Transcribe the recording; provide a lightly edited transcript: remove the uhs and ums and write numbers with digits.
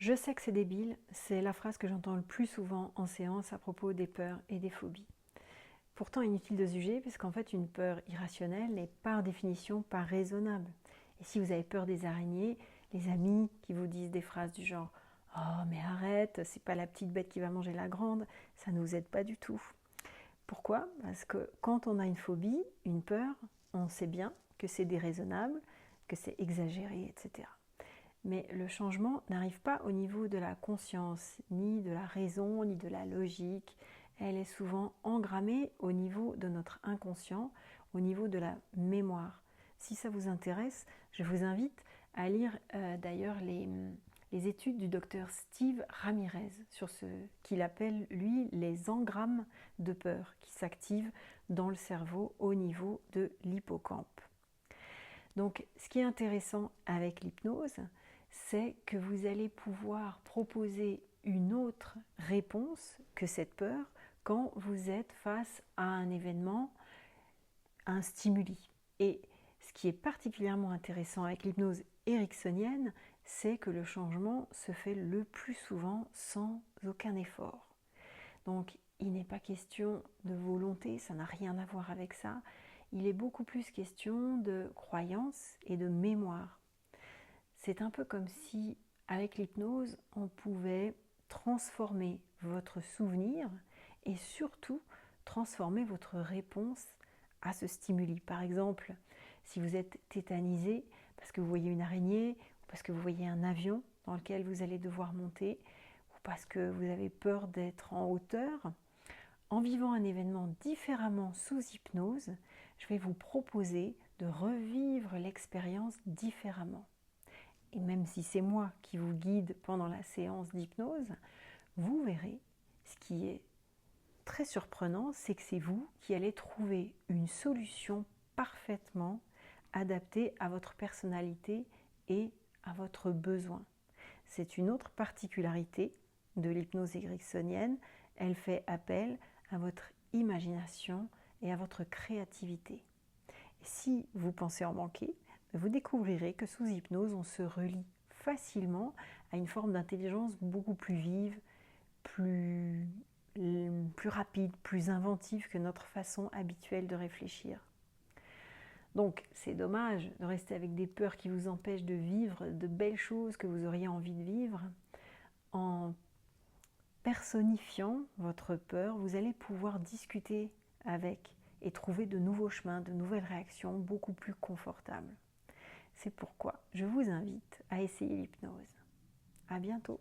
Je sais que c'est débile, c'est la phrase que j'entends le plus souvent en séance à propos des peurs et des phobies. Pourtant inutile de se juger, puisqu'en fait une peur irrationnelle n'est par définition pas raisonnable. Et si vous avez peur des araignées, les amis qui vous disent des phrases du genre « Oh mais arrête, c'est pas la petite bête qui va manger la grande », ça ne vous aide pas du tout. Pourquoi? Parce que quand on a une phobie, une peur, on sait bien que c'est déraisonnable, que c'est exagéré, etc. Mais le changement n'arrive pas au niveau de la conscience, ni de la raison, ni de la logique. Elle est souvent engrammée au niveau de notre inconscient, au niveau de la mémoire. Si ça vous intéresse, je vous invite à lire d'ailleurs les études du docteur Steve Ramirez sur ce qu'il appelle, lui, les engrammes de peur qui s'activent dans le cerveau au niveau de l'hippocampe. Donc, ce qui est intéressant avec l'hypnose, c'est que vous allez pouvoir proposer une autre réponse que cette peur quand vous êtes face à un événement, un stimuli. Et ce qui est particulièrement intéressant avec l'hypnose ericksonienne, c'est que le changement se fait le plus souvent sans aucun effort. Donc, il n'est pas question de volonté, ça n'a rien à voir avec ça. Il est beaucoup plus question de croyance et de mémoire. C'est un peu comme si, avec l'hypnose, on pouvait transformer votre souvenir et surtout transformer votre réponse à ce stimuli. Par exemple, si vous êtes tétanisé parce que vous voyez une araignée, ou parce que vous voyez un avion dans lequel vous allez devoir monter, ou parce que vous avez peur d'être en hauteur, en vivant un événement différemment sous hypnose, je vais vous proposer de revivre l'expérience différemment. Et même si c'est moi qui vous guide pendant la séance d'hypnose, vous verrez, ce qui est très surprenant, c'est que c'est vous qui allez trouver une solution parfaitement adaptée à votre personnalité et à votre besoin. C'est une autre particularité de l'hypnose ericksonienne, elle fait appel à votre imagination et à votre créativité. Et si vous pensez en manquer, vous découvrirez que sous hypnose, on se relie facilement à une forme d'intelligence beaucoup plus vive, plus rapide, plus inventive que notre façon habituelle de réfléchir. Donc c'est dommage de rester avec des peurs qui vous empêchent de vivre de belles choses que vous auriez envie de vivre. En personnifiant votre peur, vous allez pouvoir discuter avec et trouver de nouveaux chemins, de nouvelles réactions beaucoup plus confortables. C'est pourquoi je vous invite à essayer l'hypnose. À bientôt!